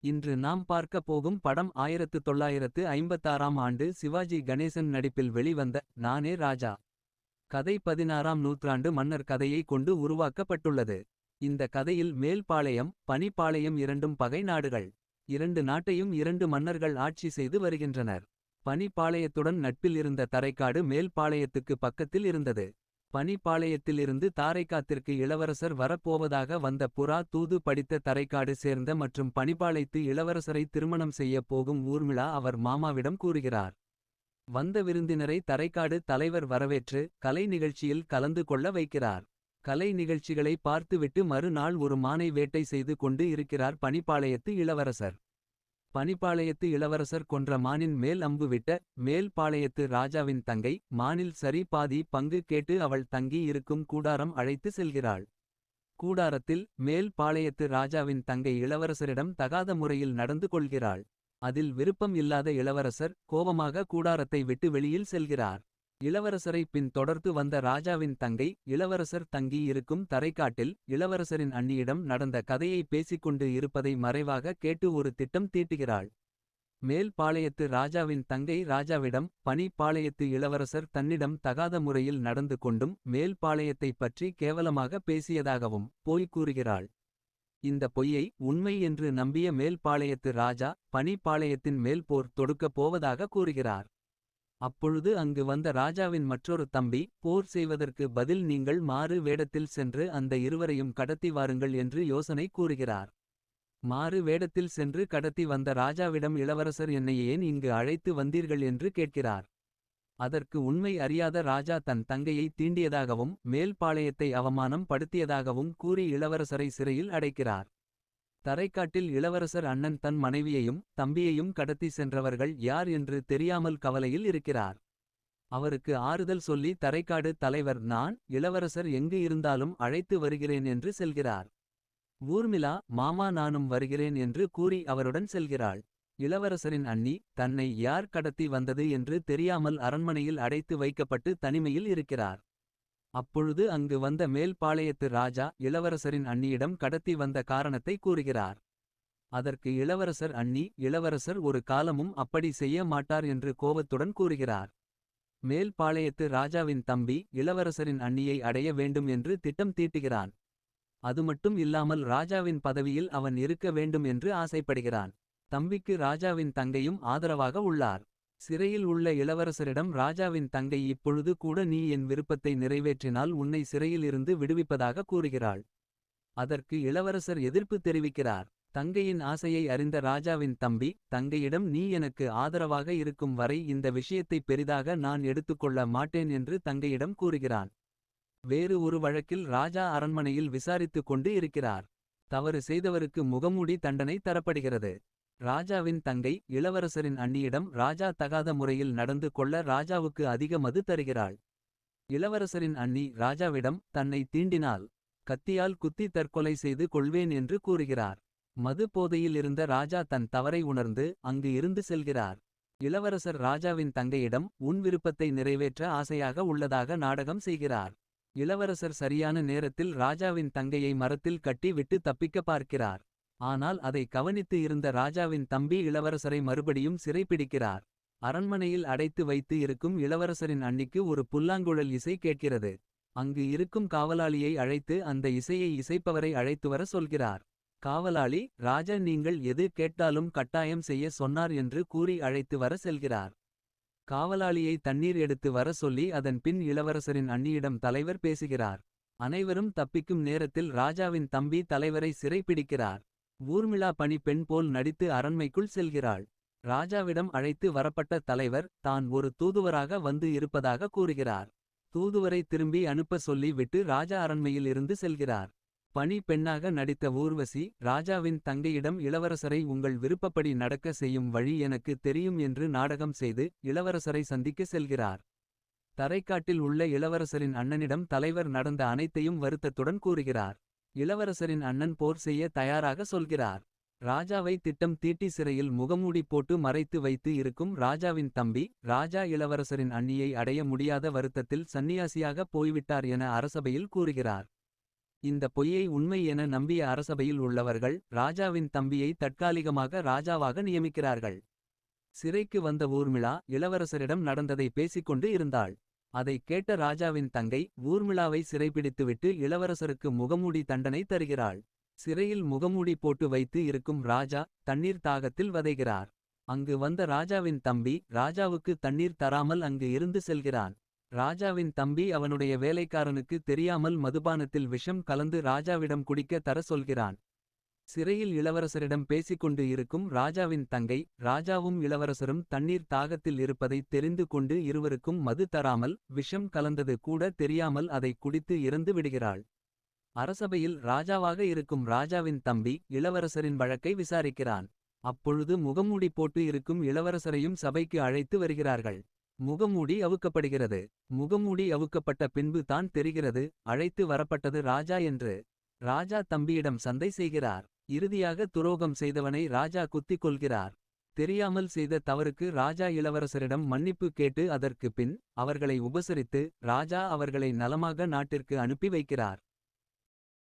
இன்று நாம் பார்க்க போகும் படம் 1956ஆம் ஆண்டு சிவாஜி கணேசன் நடிப்பில் வெளிவந்த நானே ராஜா. கதை 16ஆம் நூற்றாண்டு மன்னர் கதையை கொண்டு உருவாக்கப்பட்டுள்ளது. இந்த கதையில் மேல்பாளையம் பனிப்பாளையம் இரண்டும் பகை நாடுகள். இரண்டு நாட்டையும் இரண்டு மன்னர்கள் ஆட்சி செய்து வருகின்றனர். பனிப்பாளையத்துடன் நட்பில் இருந்த தரைக்காடு மேல்பாளையத்துக்கு பக்கத்தில் இருந்தது. பனிப்பாளையத்திலிருந்து தாரைக்காத்திற்கு இளவரசர் வரப்போவதாக வந்த புறா தூது படித்த தரைக்காடு சேர்ந்த மற்றும் பனிப்பாளையத்து இளவரசரை திருமணம் செய்ய போகும் ஊர்மிளா அவர் மாமாவிடம் கூறுகிறார். வந்த விருந்தினரை தரைக்காடு தலைவர் வரவேற்று கலை நிகழ்ச்சியில் கலந்து கொள்ள வைக்கிறார். கலை நிகழ்ச்சிகளை பார்த்துவிட்டு மறுநாள் ஒரு மானை வேட்டை செய்து கொண்டு இருக்கிறார் பனிப்பாளையத்து இளவரசர். பனிப்பாளையத்து இளவரசர் கொன்ற மானின் மேல் அம்பு விட்ட மேல்பாளையத்து ராஜாவின் தங்கை மானில் சரி பாதி பங்கு கேட்டு அவள் தங்கி இருக்கும் கூடாரம் அழைத்து செல்கிறாள். கூடாரத்தில் மேல் பாளையத்து ராஜாவின் தங்கை இளவரசரிடம் தகாத முறையில் நடந்து கொள்கிறாள். அதில் விருப்பம் இல்லாத இளவரசர் கோபமாக கூடாரத்தை விட்டு வெளியில் செல்கிறார். இளவரசரை பின் தொடர்ந்து வந்த ராஜாவின் தங்கை இளவரசர் தங்கி இருக்கும் தரைக்காட்டில் இளவரசரின் அண்ணியிடம் நடந்த கதையை பேசிக்கொண்டு இருப்பதை மறைவாக கேட்டு ஒரு திட்டம் தீட்டுகிறாள். மேல் பாளையத்து ராஜாவின் தங்கை ராஜாவிடம் பனி பாளையத்து இளவரசர் தன்னிடம் தகாத முறையில் நடந்து கொண்டும் மேல் பாளையத்தை பற்றி கேவலமாக பேசியதாகவும் போய் கூறுகிறாள். இந்த பொய்யை உண்மை என்று நம்பிய மேல் பாளையத்து ராஜா பனி பாளையத்தின் மேல் போர் தொடுக்கப் போவதாக கூறுகிறார். அப்பொழுது அங்கு வந்த ராஜாவின் மற்றொரு தம்பி போர் செய்வதற்கு பதில் நீங்கள் மாறு வேடத்தில் சென்று அந்த இருவரையும் கடத்தி வாருங்கள் என்று யோசனை கூறுகிறார். மாறு வேடத்தில் சென்று கடத்தி வந்த ராஜாவிடம் இளவரசர் என்னை ஏன் இங்கு அழைத்து வந்தீர்கள் என்று கேட்கிறார். அதற்கு உண்மை அறியாத ராஜா தன் தங்கையை தீண்டியதாகவும் மேல்பாளையத்தை அவமானம் படுத்தியதாகவும் கூறி இளவரசரை சிறையில் அடைக்கிறார். தரைக்காட்டில் இளவரசர் அண்ணன் தன் மனைவியையும் தம்பியையும் கடத்தி சென்றவர்கள் யார் என்று தெரியாமல் கவலையில் இருக்கிறார். அவருக்கு ஆறுதல் சொல்லி தரைக்காடு தலைவர் நான் இளவரசர் எங்கு இருந்தாலும் அழைத்து வருகிறேன் என்று செல்கிறார். ஊர்மிளா மாமா நானும் வருகிறேன் என்று கூறி அவருடன் செல்கிறாள். இளவரசரின் அண்ணி தன்னை யார் கடத்தி வந்தது என்று தெரியாமல் அரண்மனையில் அடைத்து வைக்கப்பட்டு தனிமையில் இருக்கிறார். அப்பொழுது அங்கு வந்த மேல்பாளையத்து ராஜா இளவரசரின் அண்ணியிடம் கடத்தி வந்த காரணத்தை கூறுகிறார். அதற்கு இளவரசர் அண்ணி இளவரசர் ஒரு காலமும் அப்படி செய்ய மாட்டார் என்று கோபத்துடன் கூறுகிறார். மேல்பாளையத்து ராஜாவின் தம்பி இளவரசரின் அண்ணியை அடைய வேண்டும் என்று திட்டம் தீட்டுகிறான். அதுமட்டும் இல்லாமல் ராஜாவின் பதவியில் அவன் இருக்க வேண்டும் என்று ஆசைப்படுகிறான். தம்பிக்கு ராஜாவின் தங்கையும் ஆதரவாக உள்ளார். சிறையில் உள்ள இளவரசரிடம் ராஜாவின் தங்கை இப்பொழுது கூட நீ என் விருப்பத்தை நிறைவேற்றினால் உன்னை சிறையில் இருந்து விடுவிப்பதாக கூறுகிறாள். அதற்கு இளவரசர் எதிர்ப்பு தெரிவிக்கிறார். தங்கையின் ஆசையை அறிந்த ராஜாவின் தம்பி தங்கையிடம் நீ எனக்கு ஆதரவாக இருக்கும் வரை இந்த விஷயத்தை பெரிதாக நான் எடுத்துக்கொள்ள மாட்டேன் என்று தங்கையிடம் கூறுகிறான். வேறு ஒரு வழக்கில் ராஜா அரண்மனையில் விசாரித்துக் கொண்டு இருக்கிறார். தவறு செய்தவருக்கு முகமூடி தண்டனை தரப்படுகிறது. ராஜாவின் தங்கை இளவரசரின் அண்ணியிடம் ராஜா தகாத முறையில் நடந்து கொள்ள ராஜாவுக்கு அதிக மது தருகிறாள். இளவரசரின் அண்ணி ராஜாவிடம் தன்னை தீண்டினால் கத்தியால் குத்தி தற்கொலை செய்து கொள்வேன் என்று கூறுகிறார். மது போதையில் இருந்த ராஜா தன் தவறை உணர்ந்து அங்கு இருந்து செல்கிறார். இளவரசர் ராஜாவின் தங்கையிடம் உன் விருப்பத்தை நிறைவேற்ற ஆசையாக உள்ளதாக நாடகம் செய்கிறார். இளவரசர் சரியான நேரத்தில் ராஜாவின் தங்கையை மரத்தில் கட்டி விட்டு தப்பிக்க பார்க்கிறார். ஆனால் அதை கவனித்து இருந்த ராஜாவின் தம்பி இளவரசரை மறுபடியும் சிறைப்பிடிக்கிறார். அரண்மனையில் அடைத்து வைத்து இருக்கும் இளவரசரின் அண்ணிக்கு ஒரு புல்லாங்குழல் இசை கேட்கிறது. அங்கு இருக்கும் காவலாளியை அழைத்து அந்த இசையை இசைப்பவரை அழைத்து வர சொல்கிறார். காவலாளி ராஜா நீங்கள் எது கேட்டாலும் கட்டாயம் செய்ய சொன்னார் என்று கூறி அழைத்து வர செல்கிறார். காவலாளியை தண்ணீர் எடுத்து வர சொல்லி அதன் பின் இளவரசரின் அண்ணியிடம் தலைவர் பேசுகிறார். அனைவரும் தப்பிக்கும் நேரத்தில் ராஜாவின் தம்பி தலைவரை சிறைப்பிடிக்கிறார். ஊர்மிளா பணி பெண் போல் நடித்து அரண்மைக்குள் செல்கிறாள். ராஜாவிடம் அழைத்து வரப்பட்ட தலைவர் தான் ஒரு தூதுவராக வந்து இருப்பதாக கூறுகிறார். தூதுவரை திரும்பி அனுப்ப சொல்லி விட்டு ராஜா அரண்மையில் இருந்து செல்கிறார். பணி பெண்ணாக நடித்த ஊர்வசி ராஜாவின் தங்கையிடம் இளவரசரை உங்கள் விருப்பப்படி நடக்க செய்யும் வழி எனக்கு தெரியும் என்று நாடகம் செய்து இளவரசரை சந்திக்க செல்கிறார். தரைக்காட்டில் உள்ள இளவரசரின் அண்ணனிடம் தலைவர் நடந்த அனைத்தையும் வருத்தத்துடன் கூறுகிறார். இளவரசரின் அண்ணன் போர் செய்ய தயாராக சொல்கிறார். ராஜாவை திட்டம் தீட்டி சிறையில் முகமூடி போட்டு மறைத்து வைத்து இருக்கும் ராஜாவின் தம்பி ராஜா இளவரசரின் அண்ணியை அடைய முடியாத வருத்தத்தில் சந்நியாசியாக போய்விட்டார் என அரசபையில் கூறுகிறார். இந்த பொய்யை உண்மை என நம்பிய அரசபையில் உள்ளவர்கள் ராஜாவின் தம்பியை தற்காலிகமாக ராஜாவாக நியமிக்கிறார்கள். சிறைக்கு வந்த ஊர்மிளா இளவரசரிடம் நடந்ததை பேசிக்கொண்டு இருந்தாள். அதைக் கேட்ட ராஜாவின் தங்கை ஊர்மிளாவை சிறைபிடித்துவிட்டு இளவரசருக்கு முகமூடி தண்டனை தருகிறாள். சிறையில் முகமூடி போட்டு வைத்து இருக்கும் ராஜா தண்ணீர் தாகத்தில் வதைகிறார். அங்கு வந்த ராஜாவின் தம்பி ராஜாவுக்கு தண்ணீர் தராமல் அங்கு இருந்து செல்கிறான். ராஜாவின் தம்பி அவனுடைய வேலைக்காரனுக்கு தெரியாமல் மதுபானத்தில் விஷம் கலந்து ராஜாவிடம் குடிக்க தர சொல்கிறான். சிறையில் இளவரசரிடம் பேசிக்கொண்டு இருக்கும் ராஜாவின் தங்கை ராஜாவும் இளவரசரும் தண்ணீர் தாகத்தில் இருப்பதை தெரிந்து கொண்டு இருவருக்கும் மது தராமல் விஷம் கலந்தது கூட தெரியாமல் அதை குடித்து இறந்து விடுகிறாள். அரசபையில் ராஜாவாக இருக்கும் ராஜாவின் தம்பி இளவரசரின் வழக்கை விசாரிக்கிறான். அப்பொழுது முகமூடி போட்டு இருக்கும் இளவரசரையும் சபைக்கு அழைத்து வருகிறார்கள். முகமூடி அவுக்கப்படுகிறது. முகமூடி அவுக்கப்பட்ட பின்பு தான் தெரிகிறது அழைத்து வரப்பட்டது ராஜா என்று. ராஜா தம்பியிடம் சண்டை செய்கிறார். இறுதியாக துரோகம் செய்தவனை ராஜா குத்திக் கொள்கிறார். தெரியாமல் செய்த தவறுக்கு ராஜா இளவரசரிடம் மன்னிப்பு கேட்டு அதற்கு பின் அவர்களை உபசரித்து ராஜா அவர்களை நலமாக நாட்டிற்கு அனுப்பி வைக்கிறார்.